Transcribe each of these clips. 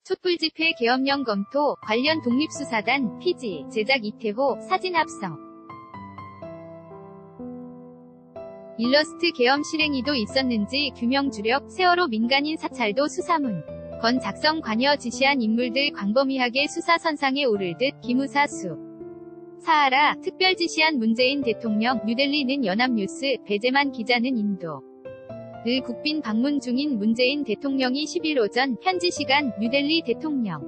촛불집회 계엄령 검토, 관련 독립수사단, 피지, 제작 이태호, 사진 합성. 일러스트 계엄 실행이도 있었는지 규명 주력, 세월호 민간인 사찰도 수사문. 건 작성 관여 지시한 인물들 광범위하게 수사 선상에 오를 듯 기무사 수. 사하라, 특별 지시한 문재인 대통령, 뉴델리는 연합뉴스, 배재만 기자는 인도. 를 국빈 방문 중인 문재인 대통령이 10일 오전 현지 시간 뉴델리 대통령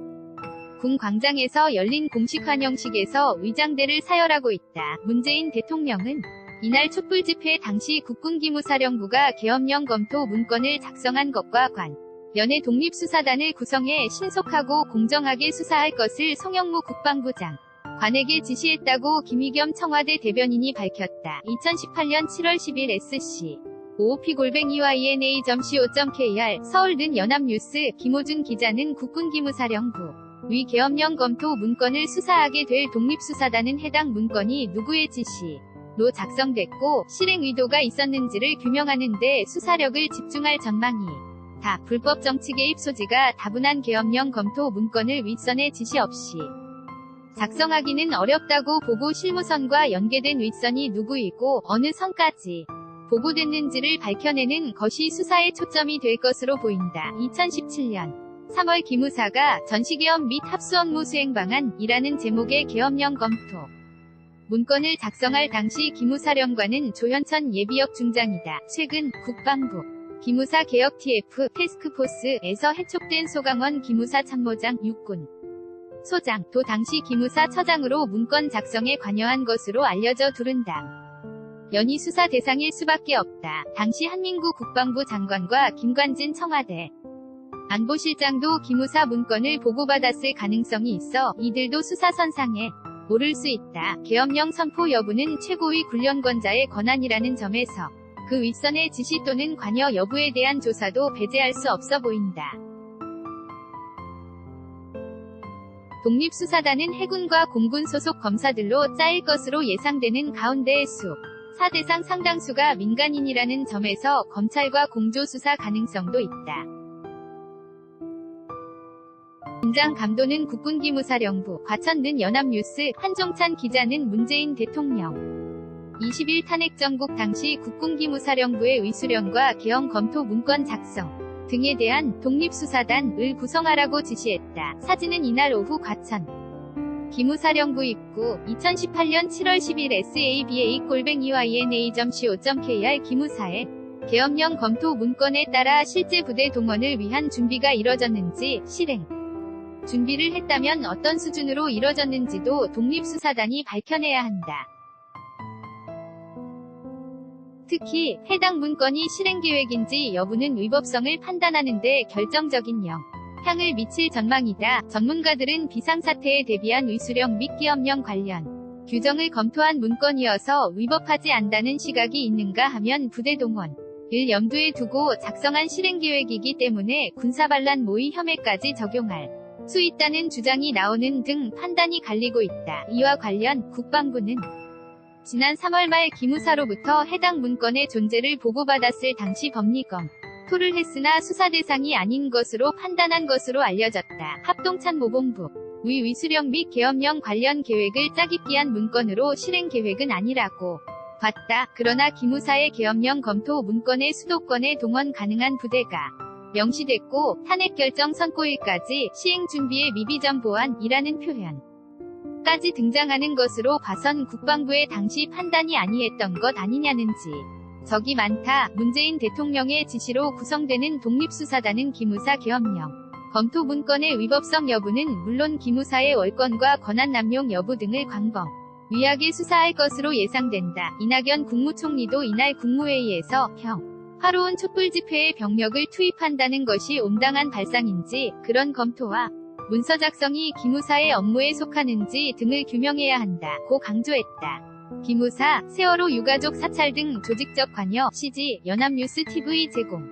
궁 광장에서 열린 공식 환영식에서 위장대를 사열하고 있다. 문재인 대통령은 이날 촛불 집회 당시 국군기무사령부가 계엄령 검토 문건을 작성한 것과 관련해 독립수사단을 구성해 신속하고 공정하게 수사할 것을 송영무 국방부장 관에게 지시했다고 김의겸 청와대 대변인이 밝혔다. 2018년 7월 10일 SC oop@yna.co.kr 서울든 연합뉴스 김호준 기자는 국군기무사령부 위 계엄령 검토 문건을 수사하게 될 독립수사단은 해당 문건이 누구의 지시로 작성됐고 실행 의도가 있었는지를 규명하는 데 수사력을 집중할 전망이 다 불법 정치 개입 소지가 다분한 계엄령 검토 문건을 윗선의 지시 없이 작성하기는 어렵다고 보고 실무선과 연계된 윗선이 누구이고 어느 선까지 보고됐는지를 밝혀내는 것이 수사의 초점이 될 것으로 보인다. 2017년 3월 기무사가 전시계엄 및 합수업무 수행 방안이라는 제목의 계엄령 검토 문건을 작성할 당시 기무사령관은 조현천 예비역 중장이다. 최근 국방부 기무사 개혁 TF 태스크포스에서 해촉된 소강원 기무사 참모장 육군 소장 도 당시 기무사 처장으로 문건 작성에 관여한 것으로 알려져 두른다. 연이 수사 대상일 수밖에 없다. 당시 한민구 국방부 장관과 김관진 청와대 안보실장도 기무사 문건을 보고받았을 가능성이 있어 이들도 수사선상에 오를 수 있다. 계엄령 선포 여부는 최고위 군령권자의 권한이라는 점에서 그 윗선의 지시 또는 관여 여부에 대한 조사도 배제할 수 없어 보인다. 독립수사단은 해군과 공군 소속 검사들로 짜일 것으로 예상되는 가운데 수사 대상 상당수가 민간인이라는 점에서 검찰과 공조수사 가능성도 있다. 김장 감도는 국군기무사령부, 과천는 연합뉴스, 한종찬 기자는 문재인 대통령 20일 탄핵 정국 당시 국군기무사령부의 의수령과 계엄 검토 문건 작성 등에 대한 독립수사단을 구성하라고 지시했다. 사진은 이날 오후 과천 기무사령부 입구 2018년 7월 10일 saba@yna.co.kr 기무사의 계엄령 검토 문건에 따라 실제 부대 동원을 위한 준비가 이뤄졌는지 실행 준비를 했다면 어떤 수준으로 이뤄졌는지도 독립수사단이 밝혀내야 한다. 특히 해당 문건이 실행계획인지 여부는 위법성을 판단하는 데 결정적인 영향을 미칠 전망이다. 전문가들은 비상사태에 대비한 의수령 및 계엄령 관련 규정을 검토한 문건이어서 위법하지 않다는 시각이 있는가 하면 부대 동원을 염두에 두고 작성한 실행계획이기 때문에 군사반란 모의 혐의까지 적용할 수 있다는 주장이 나오는 등 판단이 갈리고 있다. 이와 관련 국방부는 지난 3월 말 기무사로부터 해당 문건의 존재를 보고받았을 당시 법리검토를 했으나 수사 대상이 아닌 것으로 판단한 것으로 알려졌다. 합동참모본부 위 위수령 및 계엄령 관련 계획을 짜깁기한 문건으로 실행 계획은 아니라고 봤다. 그러나 기무사의 계엄령 검토 문건의 수도권에 동원 가능한 부대가 명시됐고 탄핵 결정 선고일까지 시행 준비의 미비전 보완이라는 표현 까지 등장하는 것으로 봐선 국방부의 당시 판단이 아니했던 것 아니냐는지 적이 많다. 문재인 대통령의 지시로 구성되는 독립수사단은 기무사 계엄령 검토 문건의 위법성 여부는 물론 기무사의 월권과 권한 남용 여부 등을 광범위하게 수사할 것으로 예상된다. 이낙연 국무총리도 이날 국무회의에서 화로운 촛불 집회에 병력을 투입한다는 것이 온당한 발상인지 그런 검토와 문서 작성이 기무사의 업무에 속하는지 등을 규명해야 한다고 강조했다. 기무사, 세월호 유가족 사찰 등 조직적 관여, CG, 연합뉴스 TV 제공.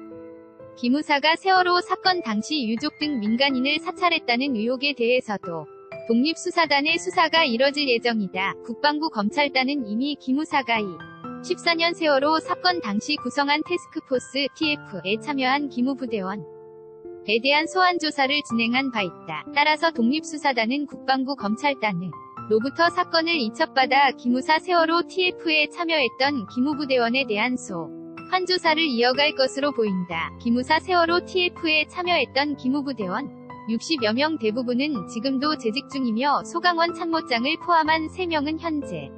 기무사가 세월호 사건 당시 유족 등 민간인을 사찰했다는 의혹에 대해서도 독립수사단의 수사가 이뤄질 예정이다. 국방부 검찰단은 이미 기무사가 14년 세월호 사건 당시 구성한 태스크포스 TF에 참여한 기무부대원 대한 소환 조사를 진행한 바 있다. 따라서 독립수사단은 국방부 검찰단은 로부터 사건을 이첩받아 기무사 세월호 TF에 참여했던 기무부대원에 대한 소환 조사를 이어갈 것으로 보인다. 기무사 세월호 TF에 참여했던 기무부대원 60여 명 대부분은 지금도 재직 중이며 소강원 참모장을 포함한 3명은 현재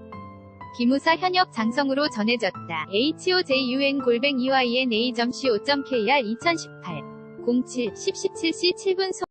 기무사 현역 장성으로 전해졌다. HOJUN-EYNA.CO.KR 2018 07 10 17C 7분